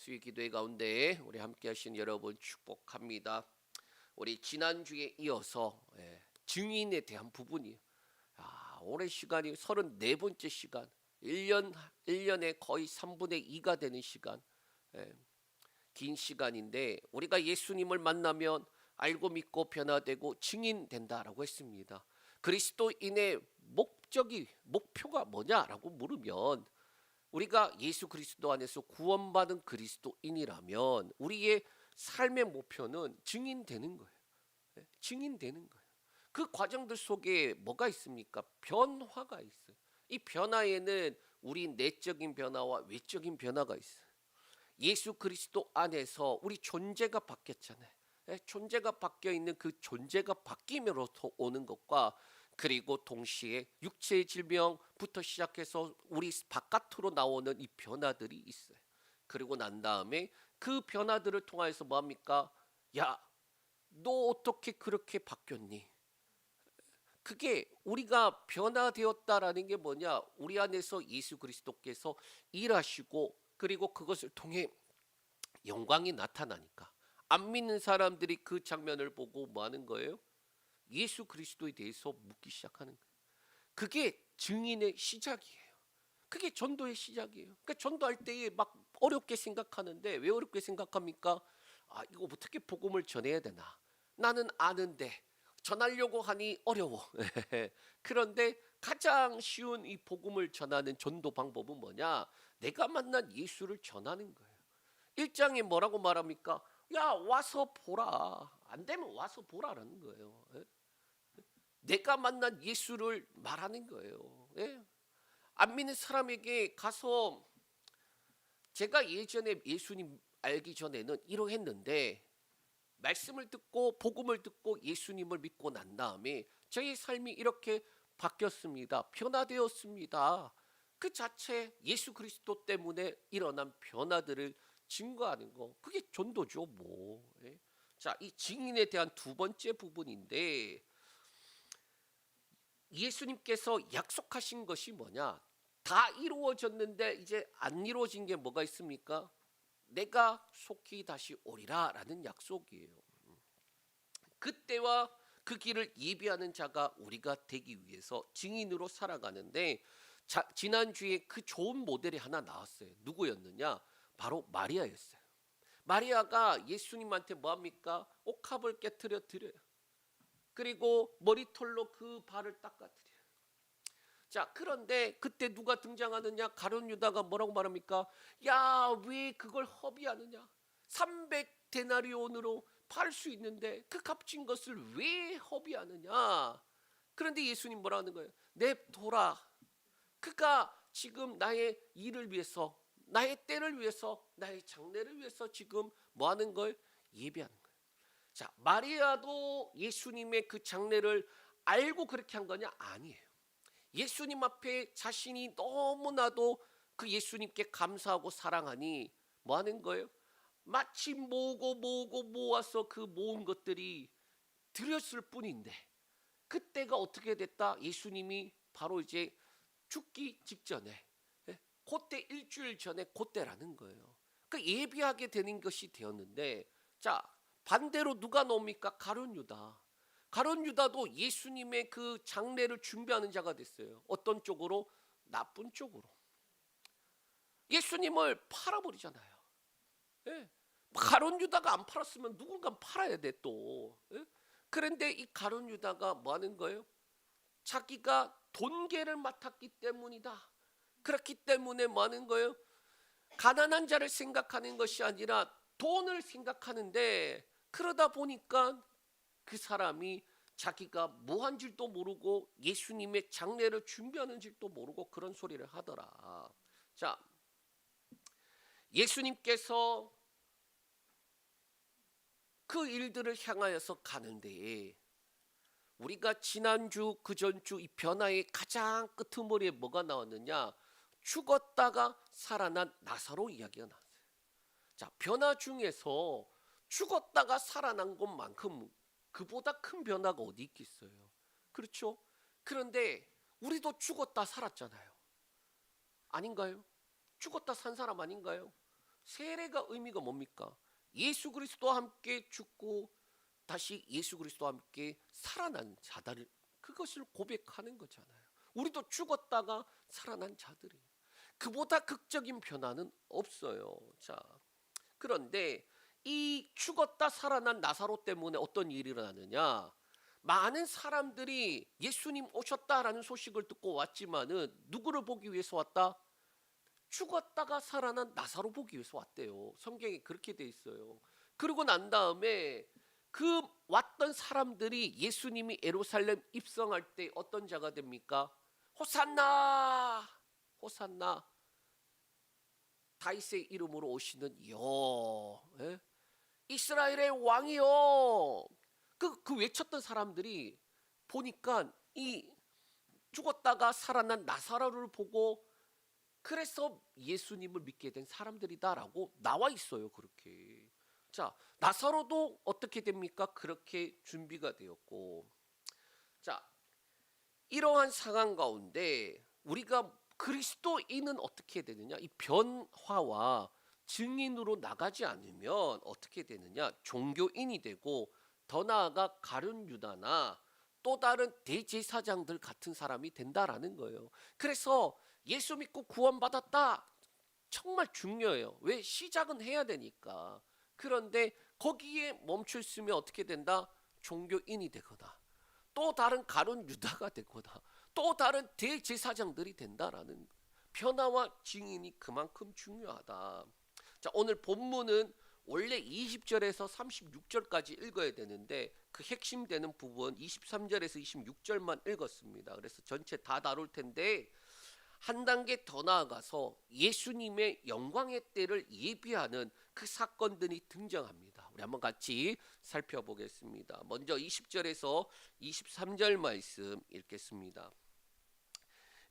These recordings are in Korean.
수요 기도회 가운데 우리 함께 하신 여러분 축복합니다. 우리 지난주에 이어서 증인에 대한 부분이에요. 올해 시간이 34번째 시간, 1년에 거의 3분의 2가 되는 시간, 예, 긴 시간인데 우리가 예수님을 만나면 알고 믿고 변화되고 증인된다라고 했습니다. 그리스도인의 목표가 뭐냐라고 물으면 우리가 예수 그리스도 안에서 구원받은 그리스도인이라면 우리의 삶의 목표는 증인되는 거예요. 증인되는 거예요. 그 과정들 속에 뭐가 있습니까? 변화가 있어요. 이 변화에는 우리 내적인 변화와 외적인 변화가 있어요. 예수 그리스도 안에서 우리 존재가 바뀌었잖아요. 존재가 바뀌어 있는 그 존재가 바뀜으로부터 오는 것과 그리고 동시에 육체의 질병부터 시작해서 우리 바깥으로 나오는 이 변화들이 있어요. 그리고 난 다음에 그 변화들을 통해서 뭐합니까? 야, 너 어떻게 그렇게 바뀌었니? 그게 우리가 변화되었다라는 게 뭐냐? 우리 안에서 예수 그리스도께서 일하시고 그리고 그것을 통해 영광이 나타나니까 안 믿는 사람들이 그 장면을 보고 뭐 하는 거예요? 예수 그리스도에 대해서 묻기 시작하는 거예요. 그게 증인의 시작이에요. 그게 전도의 시작이에요. 그러니까 전도할 때에 막 어렵게 생각하는데 왜 어렵게 생각합니까? 이거 어떻게 복음을 전해야 되나? 나는 아는데 전하려고 하니 어려워. 그런데 가장 쉬운 이 복음을 전하는 전도 방법은 뭐냐? 내가 만난 예수를 전하는 거예요. 1장에 뭐라고 말합니까? 야, 와서 보라. 안 되면 와서 보라라는 거예요. 내가 만난 예수를 말하는 거예요. 안 믿는 사람에게 가서 제가 예전에 예수님 알기 전에는 이러했는데 말씀을 듣고 복음을 듣고 예수님을 믿고 난 다음에 저의 삶이 이렇게 바뀌었습니다. 변화되었습니다. 그 자체 예수 그리스도 때문에 일어난 변화들을 증거하는 거, 그게 전도죠 뭐. 자, 이 증인에 대한 두 번째 부분인데 예수님께서 약속하신 것이 뭐냐? 다 이루어졌는데 이제 안 이루어진 게 뭐가 있습니까? 내가 속히 다시 오리라 라는 약속이에요. 그때와 그 길을 예비하는 자가 우리가 되기 위해서 증인으로 살아가는데 지난주에 그 좋은 모델이 하나 나왔어요. 누구였느냐? 바로 마리아였어요. 마리아가 예수님한테 뭐합니까? 옥합을 깨뜨려 드려요. 그리고 머리털로 그 발을 닦아드려요. 자, 그런데 그때 누가 등장하느냐? 가룟 유다가 뭐라고 말합니까? 야, 왜 그걸 허비하느냐? 300데나리온으로 팔 수 있는데 그 값진 것을 왜 허비하느냐? 그런데 예수님 뭐라 하는 거예요? 냅둬라. 그가 지금 나의 일을 위해서, 나의 때를 위해서, 나의 장래를 위해서 지금 뭐 하는 걸 예비하는 거예요. 자, 마리아도 예수님의 그 장래를 알고 그렇게 한 거냐? 아니에요. 예수님 앞에 자신이 너무나도 그 예수님께 감사하고 사랑하니 뭐 하는 거예요? 마치 모으고 모아서 그 모은 것들이 드렸을 뿐인데 그때가 어떻게 됐다? 예수님이 바로 이제 죽기 직전에, 그때 일주일 전에 그때라는 거예요. 그 예비하게 되는 것이 되었는데, 자, 반대로 누가 나옵니까? 가룟 유다. 가룟 유다도 예수님의 그 장례를 준비하는 자가 됐어요. 어떤 쪽으로? 나쁜 쪽으로. 예수님을 팔아버리잖아요. 예. 가룟 유다가 안 팔았으면 누군가 팔아야 돼 또. 예? 그런데 이 가룟 유다가 뭐 하는 거예요? 자기가 돈계를 맡았기 때문이다. 그렇기 때문에 뭐 하는 거예요? 가난한 자를 생각하는 것이 아니라 돈을 생각하는데, 그러다 보니까 그 사람이 자기가 뭐 한 줄도 모르고 예수님의 장례를 준비하는 줄도 모르고 그런 소리를 하더라. 자, 예수님께서 그 일들을 향하여서 가는데 우리가 지난주 그 전주 이 변화의 가장 끄트머리에 뭐가 나왔느냐? 죽었다가 살아난 나사로 이야기가 나왔어요. 자, 변화 중에서 죽었다가 살아난 것만큼 그보다 큰 변화가 어디 있겠어요? 그렇죠? 그런데 우리도 죽었다 살았잖아요. 아닌가요? 죽었다 산 사람 아닌가요? 세례가 의미가 뭡니까? 예수 그리스도와 함께 죽고 다시 예수 그리스도와 함께 살아난 자들, 그것을 고백하는 거잖아요. 우리도 죽었다가 살아난 자들이, 그보다 극적인 변화는 없어요. 자, 그런데 이 죽었다 살아난 나사로 때문에 어떤 일이 일어나느냐? 많은 사람들이 예수님 오셨다라는 소식을 듣고 왔지만은 누구를 보기 위해서 왔다? 죽었다가 살아난 나사로 보기 위해서 왔대요. 성경에 그렇게 돼 있어요. 그러고 난 다음에 그 왔던 사람들이 예수님이 예루살렘 입성할 때 어떤 자가 됩니까? 호산나, 호산나, 다윗의 이름으로 오시는 여, 예? 이스라엘의 왕이요. 그 외쳤던 사람들이 보니까 이 죽었다가 살아난 나사로를 보고 그래서 예수님을 믿게 된 사람들이다라고 나와 있어요. 그렇게. 자, 나사로도 어떻게 됩니까? 그렇게 준비가 되었고, 자, 이러한 상황 가운데 우리가 그리스도인은 어떻게 되느냐? 이 변화와 증인으로 나가지 않으면 어떻게 되느냐? 종교인이 되고, 더 나아가 가룟 유다나 또 다른 대제사장들 같은 사람이 된다라는 거예요. 그래서 예수 믿고 구원받았다, 정말 중요해요. 왜? 시작은 해야 되니까. 그런데 거기에 멈춰 있으면 어떻게 된다? 종교인이 되거나 또 다른 가룟 유다가 되거나 또 다른 대제사장들이 된다라는 변화와 증인이 그만큼 중요하다. 자, 오늘 본문은 원래 20절에서 36절까지 읽어야 되는데 그 핵심 되는 부분 23절에서 26절만 읽었습니다. 그래서 전체 다 다룰 텐데 한 단계 더 나아가서 예수님의 영광의 때를 예비하는 그 사건들이 등장합니다. 우리 한번 같이 살펴보겠습니다. 먼저 20절에서 23절 말씀 읽겠습니다.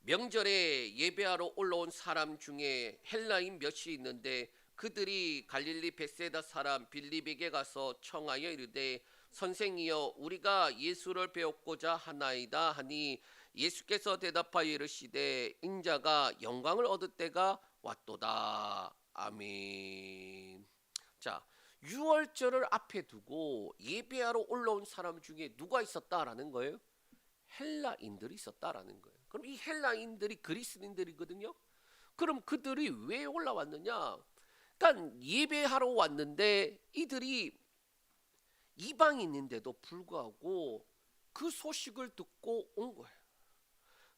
명절에 예배하러 올라온 사람 중에 헬라인 몇이 있는데 그들이 갈릴리 벳세다 사람 빌립에게 가서 청하여 이르되 선생이여 우리가 예수를 배웠고자 하나이다 하니 예수께서 대답하여 이르시되 인자가 영광을 얻을 때가 왔도다. 아멘. 자, 유월절을 앞에 두고 예배하러 올라온 사람 중에 누가 있었다라는 거예요? 헬라인들이 있었다라는 거예요. 그럼 이 헬라인들이 그리스인들이거든요. 그럼 그들이 왜 올라왔느냐? 일단 예배하러 왔는데 이들이 이방인인데도 불구하고 그 소식을 듣고 온 거예요.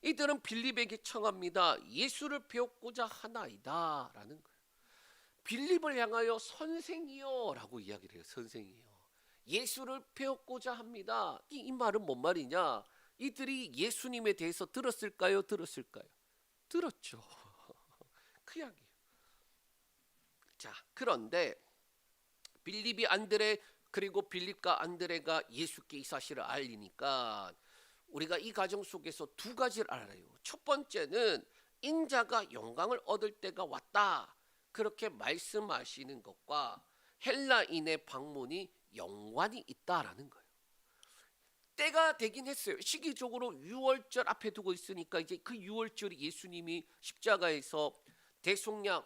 이들은 빌립에게 청합니다. 예수를 배웠고자 하나이다 라는 거예요. 빌립을 향하여 선생이요 라고 이야기를 해요. 선생이요. 예수를 배웠고자 합니다. 이 말은 뭔 말이냐? 이들이 예수님에 대해서 들었을까요? 들었을까요? 들었죠. 그 이야기예요. 자, 그런데 빌립이 안드레, 그리고 빌립과 안드레가 예수께 이 사실을 알리니까 우리가 이 과정 속에서 두 가지를 알아요. 첫 번째는 인자가 영광을 얻을 때가 왔다, 그렇게 말씀하시는 것과 헬라인의 방문이 연관이 있다라는 거예요. 때가 되긴 했어요. 시기적으로 유월절 앞에 두고 있으니까 이제 그 유월절이 예수님이 십자가에서 대속양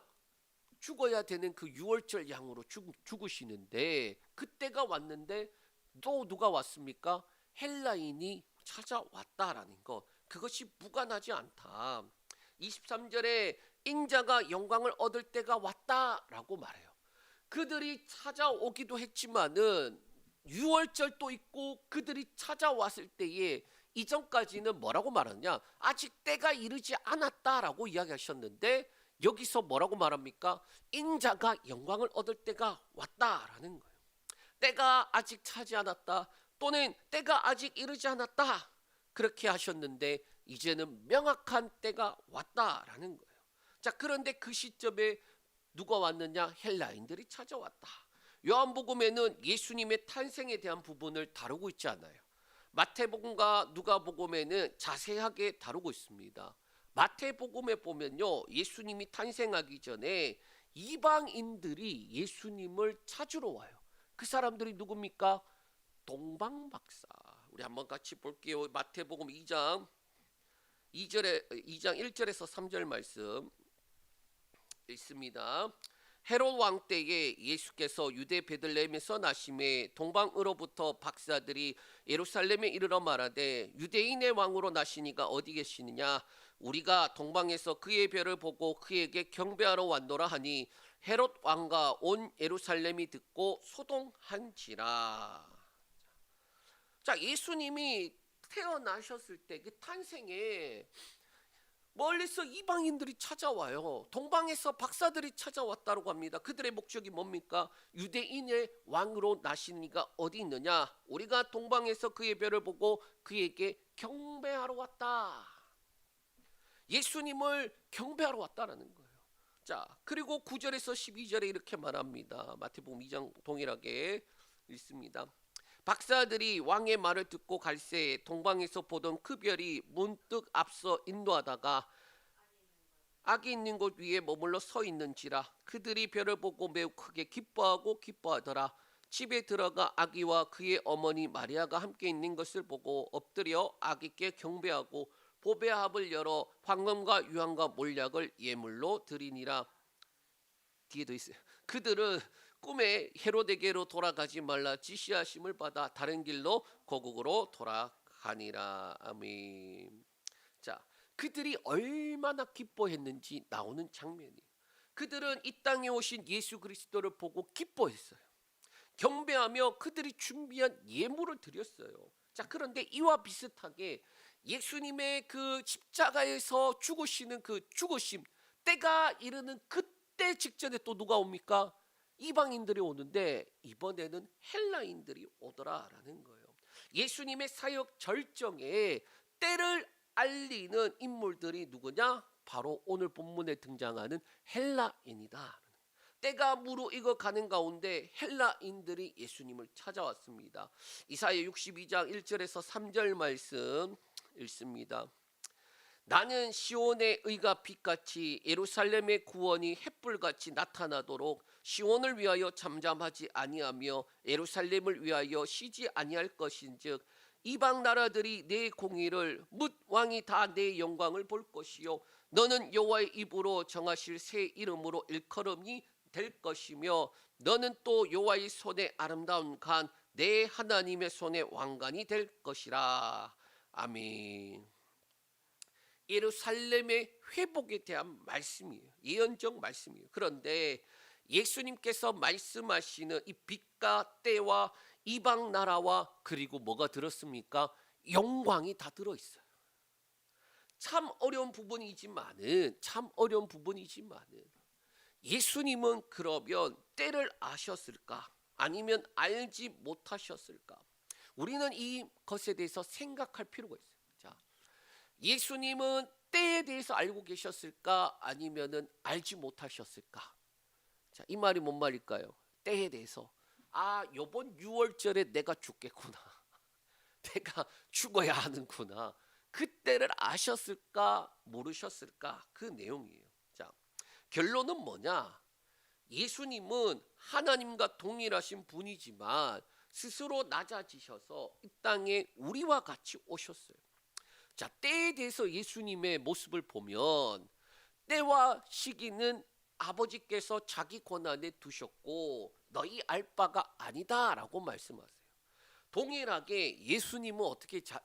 죽어야 되는 그 유월절 양으로 죽으시는데 그때가 왔는데 또 누가 왔습니까? 헬라인이 찾아왔다라는 것, 그것이 무관하지 않다. 23절에 인자가 영광을 얻을 때가 왔다라고 말해요. 그들이 찾아오기도 했지만은 유월절도 있고 그들이 찾아왔을 때에 이전까지는 뭐라고 말하느냐? 아직 때가 이르지 않았다라고 이야기하셨는데 여기서 뭐라고 말합니까? 인자가 영광을 얻을 때가 왔다라는 거예요. 때가 아직 차지 않았다, 또는 때가 아직 이르지 않았다, 그렇게 하셨는데 이제는 명확한 때가 왔다라는 거예요. 자, 그런데 그 시점에 누가 왔느냐? 헬라인들이 찾아왔다. 요한복음에는 예수님의 탄생에 대한 부분을 다루고 있지 않아요. 마태복음과 누가복음에는 자세하게 다루고 있습니다. 마태복음에 보면요, 예수님이 탄생하기 전에 이방인들이 예수님을 찾으러 와요. 그 사람들이 누굽니까? 동방박사. 우리 한번 같이 볼게요. 마태복음 2장 1절에서 3절 말씀 있습니다. 헤롯 왕 때에 예수께서 유대 베들레헴에서 나심에 동방으로부터 박사들이 예루살렘에 이르러 말하되 유대인의 왕으로 나시니가 어디 계시느냐 우리가 동방에서 그의 별을 보고 그에게 경배하러 왔노라 하니 헤롯 왕과 온 예루살렘이 듣고 소동한지라. 자, 예수님이 태어나셨을 때 그 탄생에 멀리서 이방인들이 찾아와요. 동방에서 박사들이 찾아왔다고 합니다. 그들의 목적이 뭡니까? 유대인의 왕으로 나신 이가 어디 있느냐? 우리가 동방에서 그의 별을 보고 그에게 경배하러 왔다. 예수님을 경배하러 왔다라는 거예요. 자, 그리고 9절에서 12절에 이렇게 말합니다. 마태복음 2장 동일하게 읽습니다. 박사들이 왕의 말을 듣고 갈새 동방에서 보던 그 별이 문득 앞서 인도하다가 악이 있는 곳 위에 머물러 서 있는지라 그들이 별을 보고 매우 크게 기뻐하고 기뻐하더라. 집에 들어가 아기와 그의 어머니 마리아가 함께 있는 것을 보고 엎드려 아기께 경배하고 보배합을 열어 황금과 유황과 몰약을 예물로 드리니라. 뒤에도 있어요. 그들은 꿈에 헤롯에게로 돌아가지 말라 지시하심을 받아 다른 길로 고국으로 돌아가니라. 아멘. 자, 그들이 얼마나 기뻐했는지 나오는 장면이에요. 그들은 이 땅에 오신 예수 그리스도를 보고 기뻐했어요. 경배하며 그들이 준비한 예물을 드렸어요. 자, 그런데 이와 비슷하게 예수님의 그 십자가에서 죽으시는 그 죽으심 때가 이르는 그때 직전에 또 누가 옵니까? 이방인들이 오는데 이번에는 헬라인들이 오더라라는 거예요. 예수님의 사역 절정에 때를 알리는 인물들이 누구냐? 바로 오늘 본문에 등장하는 헬라인이다. 때가 무르익어 가는 가운데 헬라인들이 예수님을 찾아왔습니다. 이사야 62장 1절에서 3절 말씀 읽습니다. 나는 시온의 의가 빛같이 예루살렘의 구원이 햇불같이 나타나도록 시온을 위하여 잠잠하지 아니하며 예루살렘을 위하여 쉬지 아니할 것인즉 이방 나라들이 내 공의를 뭇 왕이 다 내 영광을 볼 것이요 너는 여호와의 입으로 정하실 새 이름으로 일컬음이 될 것이며 너는 또 여호와의 손에 아름다운 간 내 하나님의 손에 왕관이 될 것이라. 아멘. 예루살렘의 회복에 대한 말씀이에요. 예언적 말씀이에요. 그런데 예수님께서 말씀하시는 이 빛과 때와 이방 나라와 그리고 뭐가 들었습니까? 영광이 다 들어있어요. 참 어려운 부분이지만은 예수님은 그러면 때를 아셨을까? 아니면 알지 못하셨을까? 우리는 이것에 대해서 생각할 필요가 있어요. 자, 예수님은 때에 대해서 알고 계셨을까? 아니면은 알지 못하셨을까? 자, 이 말이 뭔 말일까요? 때에 대해서 요번 6월절에 내가 죽겠구나. 내가 죽어야 하는구나. 그때를 아셨을까? 모르셨을까? 그 내용이에요. 자, 결론은 뭐냐? 예수님은 하나님과 동일하신 분이지만 스스로 낮아지셔서 이 땅에 우리와 같이 오셨어요. 자, 때에 대해서 예수님의 모습을 보면 때와 시기는 아버지께서 자기 권한에 두셨고 너희 알 바가 아니다라고 말씀하세요. 동일하게 예수님은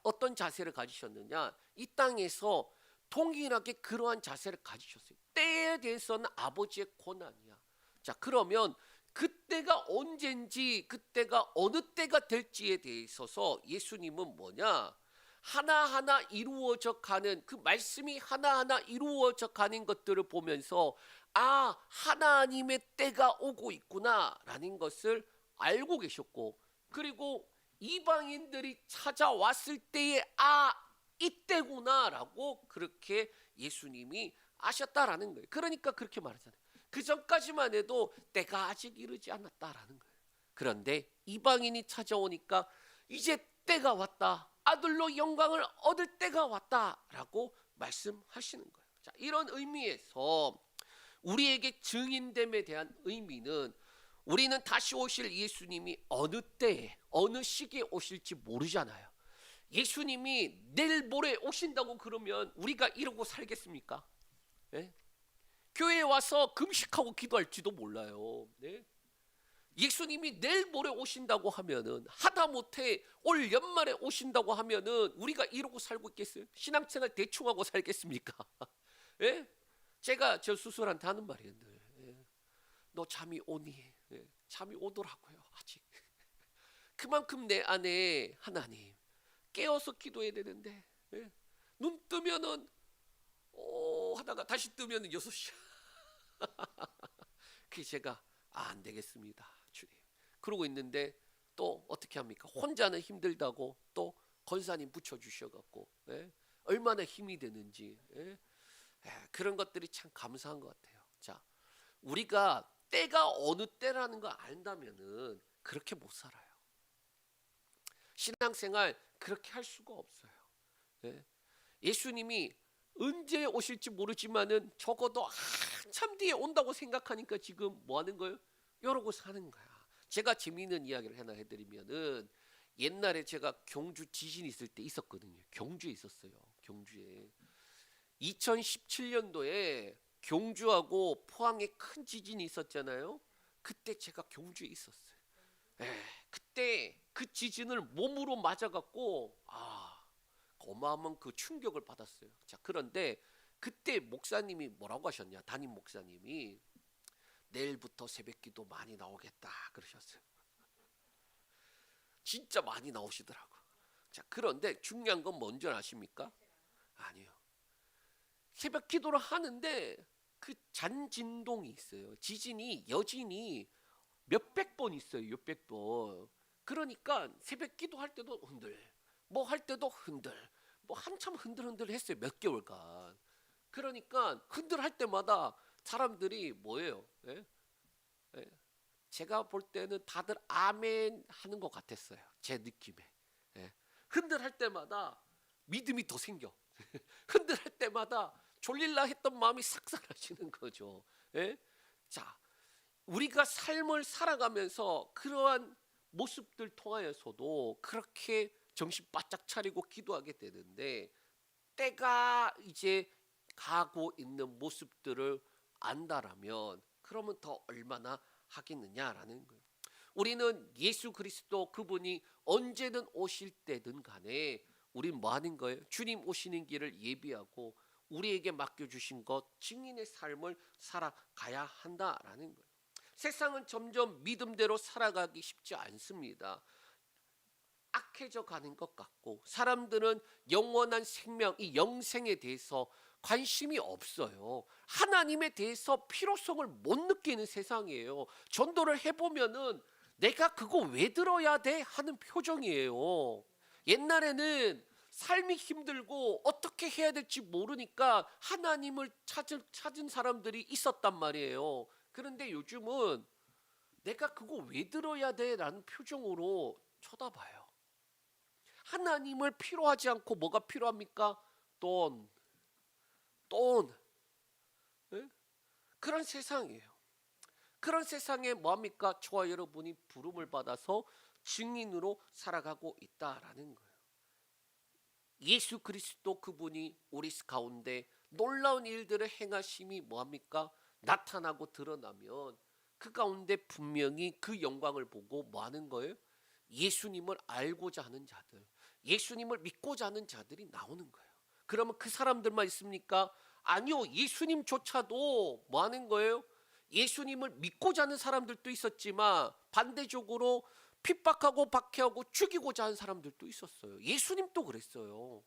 어떤 자세를 가지셨느냐? 이 땅에서 동일하게 그러한 자세를 가지셨어요. 때에 대해서는 아버지의 권한이야. 자, 그러면 그때가 언젠지 그때가 어느 때가 될지에 대해서 예수님은 뭐냐? 하나하나 이루어져 가는 그 말씀이 하나하나 이루어져 가는 것들을 보면서 하나님의 때가 오고 있구나라는 것을 알고 계셨고, 그리고 이방인들이 찾아왔을 때에 이때구나라고 그렇게 예수님이 아셨다라는 거예요. 그러니까 그렇게 말하잖아요. 그 전까지만 해도 때가 아직 이르지 않았다라는 거예요. 그런데 이방인이 찾아오니까 이제 때가 왔다. 아들로 영광을 얻을 때가 왔다라고 말씀하시는 거예요. 자, 이런 의미에서 우리에게 증인됨에 대한 의미는 우리는 다시 오실 예수님이 어느 때에 어느 시기에 오실지 모르잖아요. 예수님이 내일 모레 오신다고 그러면 우리가 이러고 살겠습니까? 네? 교회에 와서 금식하고 기도할지도 몰라요. 네? 예수님이 내일 모레 오신다고 하면은, 하다못해 올 연말에 오신다고 하면은 우리가 이러고 살고 있겠어요? 신앙생활 대충 하고 살겠습니까? 예? 제가 저 수술한테 하는 말이에요. 예. 너 잠이 오니? 예. 잠이 오더라고요. 아직. 그만큼 내 안에 하나님 깨어서 기도해야 되는데, 예. 눈 뜨면은 하다가 다시 뜨면은 6시. 그게 제가 안 되겠습니다, 주님. 그러고 있는데 또 어떻게 합니까? 혼자는 힘들다고 또 권사님 붙여주셔갖고, 예? 얼마나 힘이 되는지, 예? 그런 것들이 참 감사한 것 같아요. 자, 우리가 때가 어느 때라는 거 안다면은 그렇게 못 살아요. 신앙생활 그렇게 할 수가 없어요. 예? 예수님이 언제 오실지 모르지만은 적어도 한참 뒤에 온다고 생각하니까 지금 뭐 하는 거예요? 이러고 사는 거야. 제가 재미있는 이야기를 하나 해드리면은, 옛날에 제가 경주 지진 있을 때 있었거든요. 경주에 있었어요. 경주에 2017년도에 경주하고 포항에 큰 지진이 있었잖아요. 그때 제가 경주에 있었어요. 그때 그 지진을 몸으로 맞아갖고 어마어마한 그 충격을 받았어요. 자, 그런데 그때 목사님이 뭐라고 하셨냐? 담임 목사님이 내일부터 새벽기도 많이 나오겠다 그러셨어요. 진짜 많이 나오시더라고. 자, 그런데 중요한 건 뭔지 아십니까? 아니요. 새벽 기도를 하는데 그 잔진동이 있어요. 지진이 여진이 몇백 번 있어요. 몇백 번. 그러니까 새벽 기도할 때도 흔들, 뭐 할 때도 흔들, 뭐 한참 흔들흔들 했어요. 몇 개월간. 그러니까 흔들 할 때마다 사람들이 뭐예요? 예? 예. 제가 볼 때는 다들 아멘 하는 것 같았어요. 제 느낌에. 예. 흔들 할 때마다 믿음이 더 생겨. 흔들 할 때마다 졸릴라 했던 마음이 싹 사라지는 거죠. 예? 자, 우리가 삶을 살아가면서 그러한 모습들 통하여서도 그렇게 정신 바짝 차리고 기도하게 되는데, 때가 이제 가고 있는 모습들을 안다라면 그러면 더 얼마나 하겠느냐라는 거예요. 우리는 예수 그리스도 그분이 언제든 오실 때든 간에 우린 뭐 하는 거예요? 주님 오시는 길을 예비하고 우리에게 맡겨주신 것 증인의 삶을 살아가야 한다라는 거예요. 세상은 점점 믿음대로 살아가기 쉽지 않습니다. 악해져 가는 것 같고, 사람들은 영원한 생명, 이 영생에 대해서 관심이 없어요. 하나님에 대해서 필요성을 못 느끼는 세상이에요. 전도를 해보면은 내가 그거 왜 들어야 돼? 하는 표정이에요. 옛날에는 삶이 힘들고 어떻게 해야 될지 모르니까 하나님을 찾은 사람들이 있었단 말이에요. 그런데 요즘은 내가 그거 왜 들어야 돼? 라는 표정으로 쳐다봐요. 하나님을 필요하지 않고 뭐가 필요합니까? 돈. 예? 그런 세상이에요. 그런 세상에 뭐합니까? 저와 여러분이 부름을 받아서 증인으로 살아가고 있다라는 거예요. 예수 그리스도 그분이 우리 가운데 놀라운 일들을 행하심이 뭐합니까? 나타나고 드러나면 그 가운데 분명히 그 영광을 보고 뭐 하는 거예요? 예수님을 알고자 하는 자들, 예수님을 믿고자 하는 자들이 나오는 거예요. 그러면 그 사람들만 있습니까? 아니요. 예수님조차도 뭐 하는 거예요? 예수님을 믿고자 하는 사람들도 있었지만 반대적으로 핍박하고 박해하고 죽이고자 하는 사람들도 있었어요. 예수님도 그랬어요.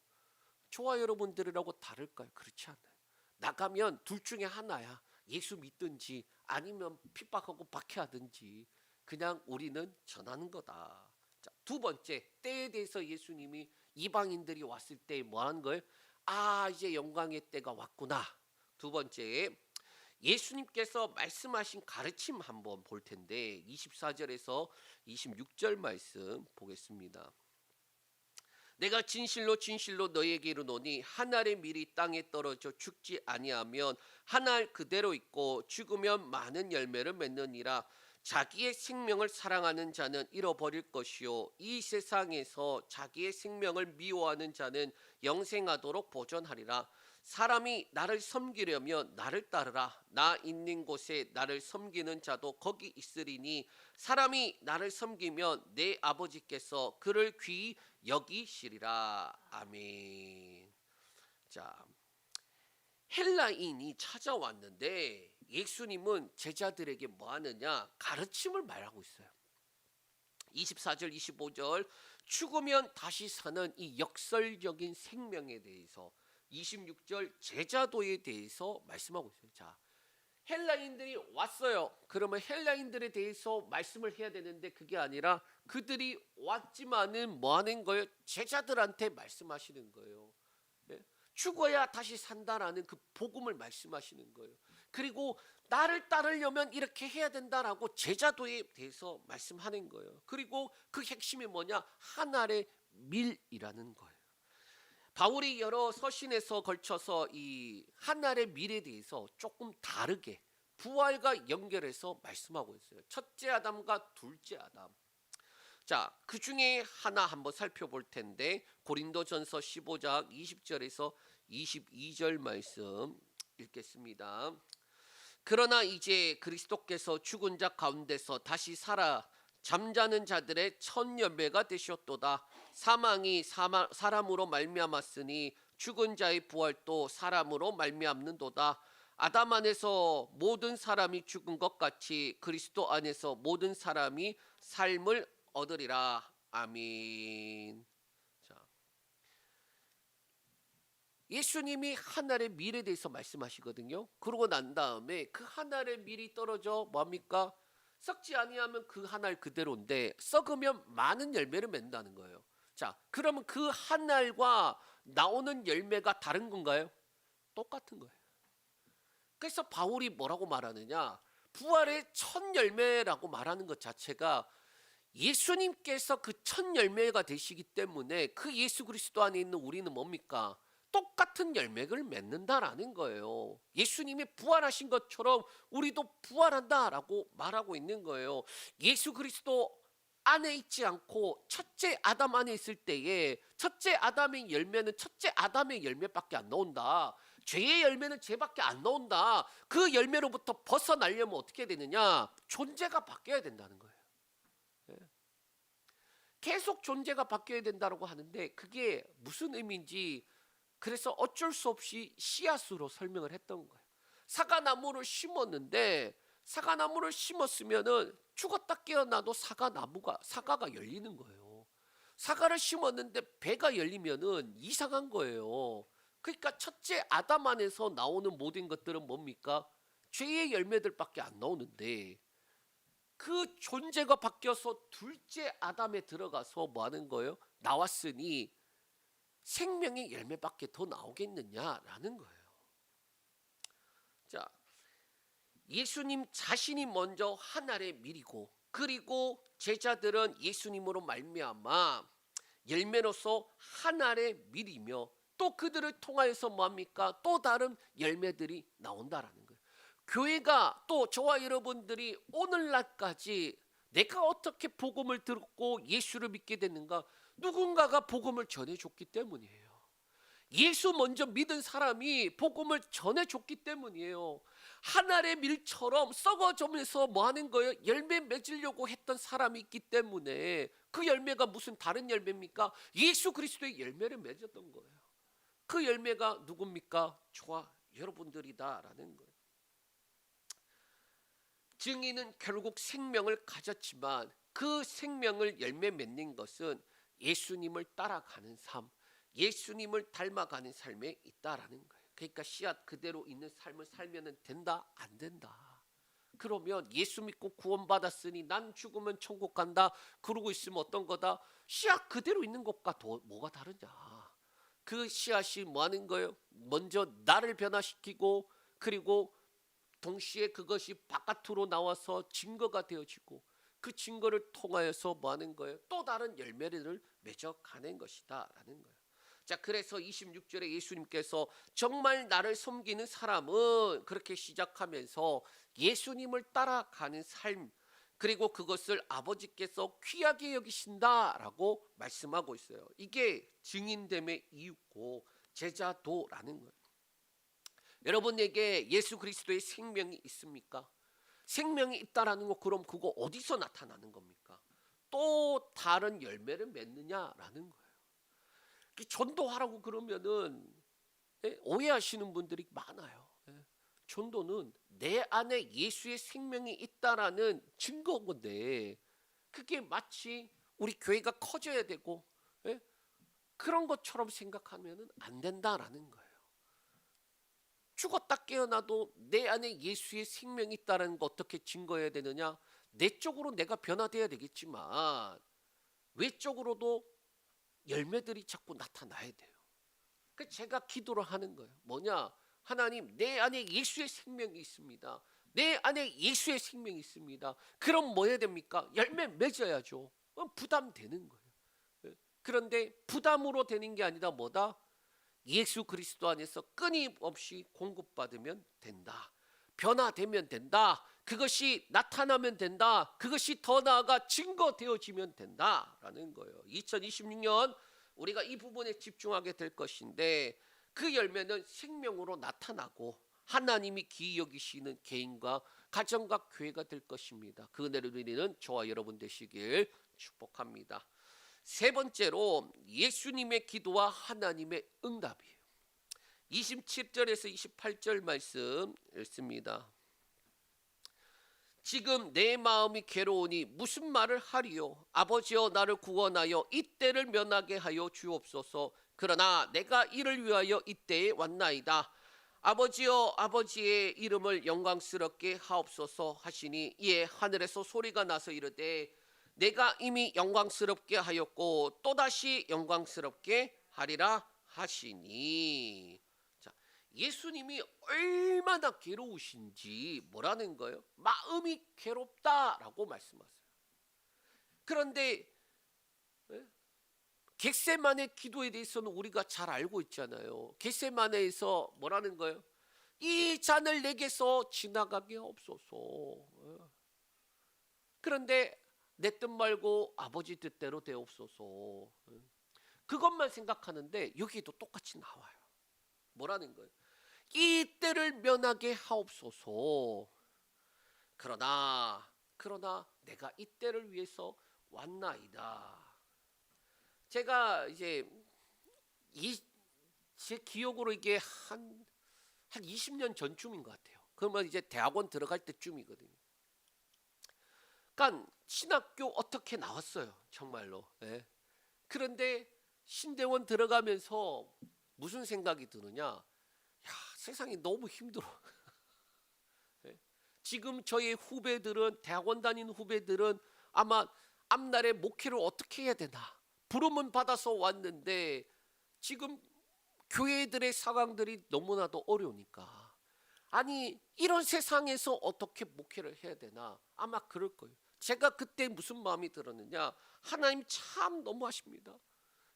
저와 여러분들이라고 다를까요? 그렇지 않아요. 나가면 둘 중에 하나야. 예수 믿든지 아니면 핍박하고 박해하든지, 그냥 우리는 전하는 거다. 자, 두 번째, 때에 대해서 예수님이 이방인들이 왔을 때 뭐 하는 거예요? 이제 영광의 때가 왔구나. 두 번째, 예수님께서 말씀하신 가르침 한번 볼 텐데 24절에서 26절 말씀 보겠습니다. 내가 진실로 진실로 너희에게 이르노니 한 알의 밀이 땅에 떨어져 죽지 아니하면 한 알 그대로 있고 죽으면 많은 열매를 맺느니라. 자기의 생명을 사랑하는 자는 잃어버릴 것이요 이 세상에서 자기의 생명을 미워하는 자는 영생하도록 보존하리라. 사람이 나를 섬기려면 나를 따르라. 나 있는 곳에 나를 섬기는 자도 거기 있으리니 사람이 나를 섬기면 내 아버지께서 그를 귀히 여기시리라. 아멘. 자, 헬라인이 찾아왔는데 예수님은 제자들에게 뭐 하느냐? 가르침을 말하고 있어요. 24절 25절 죽으면 다시 사는 이 역설적인 생명에 대해서, 26절 제자도에 대해서 말씀하고 있어요. 자, 헬라인들이 왔어요. 그러면 헬라인들에 대해서 말씀을 해야 되는데 그게 아니라 그들이 왔지만은 뭐 하는 거예요? 제자들한테 말씀하시는 거예요. 예? 죽어야 다시 산다라는 그 복음을 말씀하시는 거예요. 그리고 나를 따르려면 이렇게 해야 된다라고 제자도에 대해서 말씀하는 거예요. 그리고 그 핵심이 뭐냐? 하늘의 밀이라는 거예요. 바울이 여러 서신에서 걸쳐서 이 하늘의 밀에 대해서 조금 다르게 부활과 연결해서 말씀하고 있어요. 첫째 아담과 둘째 아담. 자, 그 중에 하나 한번 살펴볼 텐데 고린도전서 15장 20절에서 22절 말씀 읽겠습니다. 그러나 이제 그리스도께서 죽은 자 가운데서 다시 살아 잠자는 자들의 첫 열매가 되셨도다. 사망이 사람으로 말미암았으니 죽은 자의 부활도 사람으로 말미암는도다. 아담 안에서 모든 사람이 죽은 것 같이 그리스도 안에서 모든 사람이 삶을 얻으리라. 아멘. 자, 예수님이 하늘의 밀에 대해서 말씀하시거든요. 그러고 난 다음에 그 하늘의 밀이 떨어져 뭡니까? 썩지 아니하면 그 하늘 그대로인데 썩으면 많은 열매를 맺는다는 거예요. 자, 그러면 그 하늘과 나오는 열매가 다른 건가요? 똑같은 거예요. 그래서 바울이 뭐라고 말하느냐? 부활의 첫 열매라고 말하는 것 자체가 예수님께서 그 첫 열매가 되시기 때문에 그 예수 그리스도 안에 있는 우리는 뭡니까? 똑같은 열매를 맺는다라는 거예요. 예수님이 부활하신 것처럼 우리도 부활한다라고 말하고 있는 거예요. 예수 그리스도 안에 있지 않고 첫째 아담 안에 있을 때에 첫째 아담의 열매는 첫째 아담의 열매밖에 안 나온다. 죄의 열매는 죄밖에 안 나온다. 그 열매로부터 벗어나려면 어떻게 되느냐? 존재가 바뀌어야 된다는 거예요. 계속 존재가 바뀌어야 된다고 하는데 그게 무슨 의미인지, 그래서 어쩔 수 없이 씨앗으로 설명을 했던 거예요. 사과나무를 심었는데 사과나무를 심었으면은 죽었다 깨어나도 사과가 열리는 거예요. 사과를 심었는데 배가 열리면은 이상한 거예요. 그러니까 첫째 아담 안에서 나오는 모든 것들은 뭡니까? 죄의 열매들밖에 안 나오는데 그 존재가 바뀌어서 둘째 아담에 들어가서 뭐 하는 거예요? 나왔으니 생명의 열매밖에 더 나오겠느냐라는 거예요. 자, 예수님 자신이 먼저 하늘의 밀이고, 그리고 제자들은 예수님으로 말미암아 열매로서 하늘의 밀이며, 또 그들을 통하여서 뭐합니까? 또 다른 열매들이 나온다라는 거예요. 교회가 또 저와 여러분들이 오늘날까지 내가 어떻게 복음을 듣고 예수를 믿게 됐는가? 누군가가 복음을 전해줬기 때문이에요. 예수 먼저 믿은 사람이 복음을 전해줬기 때문이에요. 하늘의 밀처럼 썩어지면서 뭐 하는 거예요? 열매 맺으려고 했던 사람이 있기 때문에 그 열매가 무슨 다른 열매입니까? 예수 그리스도의 열매를 맺었던 거예요. 그 열매가 누굽니까? 저와 여러분들이다라는 거예요. 증인은 결국 생명을 가졌지만 그 생명을 열매 맺는 것은 예수님을 따라가는 삶, 예수님을 닮아가는 삶에 있다라는 거예요. 그러니까 씨앗 그대로 있는 삶을 살면 된다? 안 된다. 그러면 예수 믿고 구원받았으니 난 죽으면 천국 간다 그러고 있으면 어떤 거다? 씨앗 그대로 있는 것과 뭐가 다르냐? 그 씨앗이 뭐 하는 거예요? 먼저 나를 변화시키고, 그리고 동시에 그것이 바깥으로 나와서 증거가 되어지고, 그 증거를 통하여서 뭐 하는 거예요? 또 다른 열매를 맺어가는 것이다 라는 거예요. 자, 그래서 26절에 예수님께서 정말 나를 섬기는 사람은, 그렇게 시작하면서 예수님을 따라가는 삶, 그리고 그것을 아버지께서 귀하게 여기신다라고 말씀하고 있어요. 이게 증인됨의 이유고 제자도라는 거예요. 여러분에게 예수 그리스도의 생명이 있습니까? 생명이 있다라는 거, 그럼 그거 어디서 나타나는 겁니까? 또 다른 열매를 맺느냐라는 거예요. 전도하라고 그러면은 오해하시는 분들이 많아요. 전도는 내 안에 예수의 생명이 있다라는 증거인데, 그게 마치 우리 교회가 커져야 되고 그런 것처럼 생각하면 안 된다라는 거예요. 죽었다 깨어나도 내 안에 예수의 생명이 있다는 거 어떻게 증거해야 되느냐? 내적으로 내가 변화돼야 되겠지만 외적으로도 열매들이 자꾸 나타나야 돼요. 그 제가 기도를 하는 거예요. 뭐냐? 하나님, 내 안에 예수의 생명이 있습니다. 내 안에 예수의 생명이 있습니다. 그럼 뭐 해야 됩니까? 열매 맺어야죠. 부담되는 거예요. 그런데 부담으로 되는 게 아니라 뭐다? 예수 그리스도 안에서 끊임없이 공급받으면 된다. 변화되면 된다. 그것이 나타나면 된다. 그것이 더 나아가 증거되어지면 된다라는 거예요. 2026년 우리가 이 부분에 집중하게 될 것인데, 그 열매는 생명으로 나타나고 하나님이 기이 여기시는 개인과 가정과 교회가 될 것입니다. 그 은혜를 누리는 저와 여러분 되시길 축복합니다. 세 번째로 예수님의 기도와 하나님의 응답이에요. 27절에서 28절 말씀 읽습니다. 지금 내 마음이 괴로우니 무슨 말을 하리요? 아버지여, 나를 구원하여 이때를 면하게 하여 주옵소서. 그러나 내가 이를 위하여 이때에 왔나이다. 아버지여, 아버지의 이름을 영광스럽게 하옵소서 하시니, 이에 하늘에서 소리가 나서 이르되, 내가 이미 영광스럽게 하였고 또다시 영광스럽게 하리라 하시니. 자, 예수님이 얼마나 괴로우신지 뭐라는 거예요? 마음이 괴롭다라고 말씀하세요. 그런데 겟세마네 기도에 대해서는 우리가 잘 알고 있잖아요. 겟세마네에서 뭐라는 거예요? 이 잔을 내게서 지나가게 없소서. 그런데 내 뜻 말고 아버지 뜻대로 되옵소서. 그것만 생각하는데 여기도 똑같이 나와요. 뭐라는 거예요? 이 때를 면하게 하옵소서. 그러나 내가 이 때를 위해서 왔나이다. 제가 이제 제 기억으로 이게 한 20년 전쯤인 것 같아요. 그러면 이제 대학원 들어갈 때쯤이거든요. 그러니까 신학교 어떻게 나왔어요, 정말로. 그런데 신대원 들어가면서 무슨 생각이 드느냐? 야, 세상이 너무 힘들어. 지금 저희 후배들은, 대학원 다니는 후배들은 아마 앞날에 목회를 어떻게 해야 되나, 부름은 받아서 왔는데 지금 교회들의 상황들이 너무나도 어려우니까, 아니 이런 세상에서 어떻게 목회를 해야 되나, 아마 그럴 거예요. 제가 그때 무슨 마음이 들었느냐? 하나님 참 너무하십니다.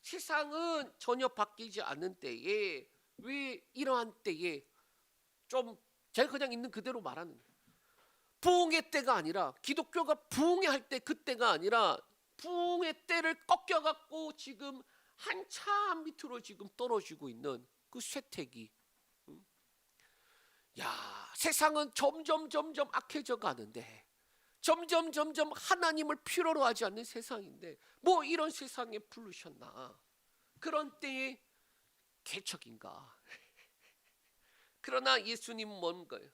세상은 전혀 바뀌지 않는 때에 왜 이러한 때에 좀, 제가 그냥 있는 그대로 말하는 거예요. 부흥의 때가 아니라, 기독교가 부흥의 할 때 그때가 아니라 부흥의 때를 꺾여갖고 지금 한참 밑으로 지금 떨어지고 있는 그 쇠퇴기. 야, 세상은 점점 악해져 가는데, 점점 하나님을 필요로 하지 않는 세상인데 뭐 이런 세상에 부르셨나? 그런 때에 개척인가? 그러나 예수님은 뭔가요?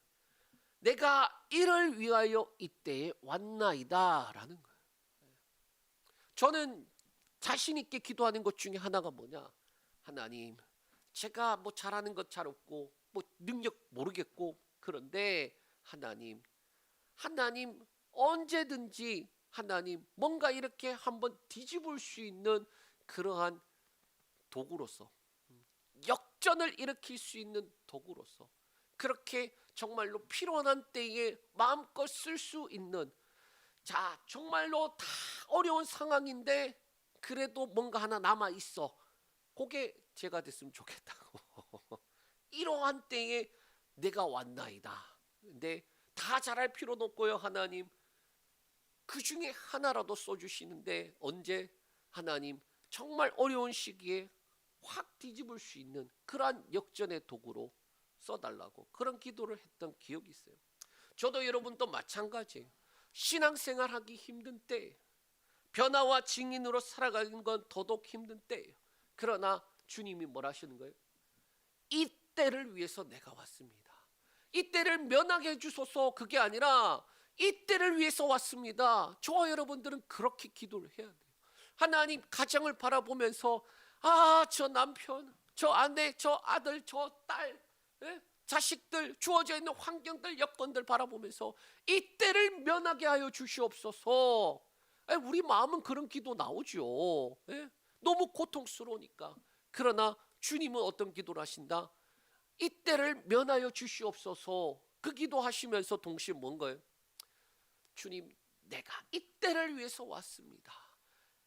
내가 이를 위하여 이때에 왔나이다 라는 거예요. 저는 자신 있게 기도하는 것 중에 하나가 뭐냐? 하나님, 제가 뭐 잘하는 것 잘 없고 뭐 능력 모르겠고, 그런데 하나님 언제든지 하나님 뭔가 이렇게 한번 뒤집을 수 있는 그러한 도구로서, 역전을 일으킬 수 있는 도구로서, 그렇게 정말로 필요한 때에 마음껏 쓸 수 있는, 자, 정말로 다 어려운 상황인데 그래도 뭔가 하나 남아 있어. 그게 제가 됐으면 좋겠다고. 이러한 때에 내가 왔나이다. 근데 다 잘할 필요는 없고요, 하나님. 그 중에 하나라도 써주시는데, 언제? 하나님 정말 어려운 시기에 확 뒤집을 수 있는 그러한 역전의 도구로 써달라고 그런 기도를 했던 기억이 있어요. 저도 여러분도 마찬가지예요. 신앙생활하기 힘든 때, 변화와 증인으로 살아가는 건 더더욱 힘든 때예요. 그러나 주님이 뭘 하시는 거예요? 이 때를 위해서 내가 왔습니다. 이 때를 면하게 해주소서. 그게 아니라 이 때를 위해서 왔습니다. 저와 여러분들은 그렇게 기도를 해야 돼요. 하나님, 가정을 바라보면서 저 남편, 저 아내, 저 아들, 저 딸, 자식들, 주어져 있는 환경들, 여건들 바라보면서 이 때를 면하게 하여 주시옵소서. 우리 마음은 그런 기도 나오죠. 너무 고통스러우니까. 그러나 주님은 어떤 기도를 하신다? 이 때를 면하여 주시옵소서. 그 기도하시면서 동시에 뭔가요? 주님, 내가 이 때를 위해서 왔습니다.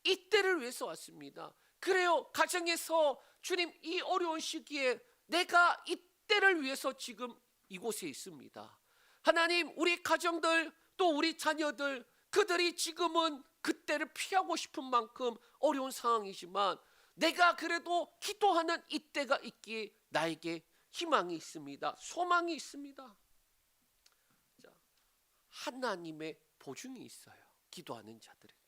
이 때를 위해서 왔습니다. 그래요. 가정에서 주님, 이 어려운 시기에 내가 이 때를 위해서 지금 이곳에 있습니다. 하나님, 우리 가정들, 또 우리 자녀들, 그들이 지금은 그때를 피하고 싶은 만큼 어려운 상황이지만 내가 그래도 기도하는 이때가 있기에 나에게 희망이 있습니다. 소망이 있습니다. 자, 하나님의 보증이 있어요. 기도하는 자들에게.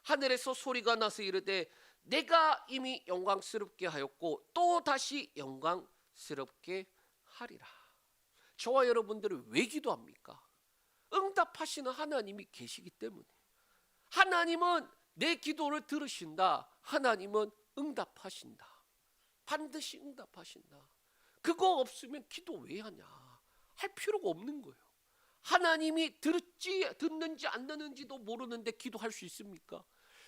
하늘에서 소리가 나서 이르되 내가 이미 영광스럽게 하였고 또 다시 영광스럽게 하리라. 저와 여러분들은 왜 기도합니까? 응답하시는 하나님이 계시기 때문에. 하나님은 내 기도를 들으신다. 하나님은 응답하신다. 반드시 응답하신다. 그거 없으면 기도 왜 하냐? 할 필요가 없는 거예요. 하나님이 듣는지 안 듣는지도 모르는데 기도할 수 있습니까?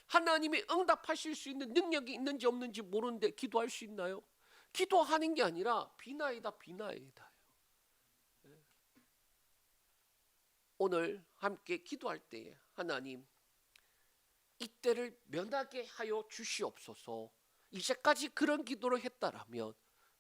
하나님이 응답하실 수 있는 능력이 있는지 없는지 모르는데 기도할 수 있나요? 기도하는 게 아니라 비나이다, 비나이다. 오늘 함께 기도할 때에 하나님, 이때를 면하게 하여 주시옵소서. 이제까지 그런 기도를 했다라면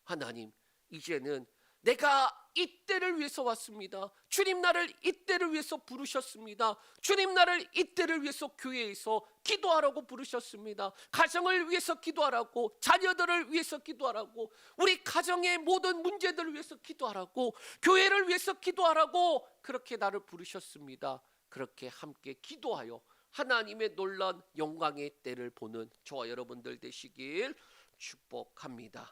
하나님, 이제는 내가 이때를 위해서 왔습니다. 주님, 나를 이때를 위해서 부르셨습니다. 주님, 나를 이때를 위해서 교회에서 기도하라고 부르셨습니다. 가정을 위해서 기도하라고, 자녀들을 위해서 기도하라고, 우리 가정의 모든 문제들을 위해서 기도하라고, 교회를 위해서 기도하라고 그렇게 나를 부르셨습니다. 그렇게 함께 기도하여 하나님의 놀라운 영광의 때를 보는 저와 여러분들 되시길 축복합니다.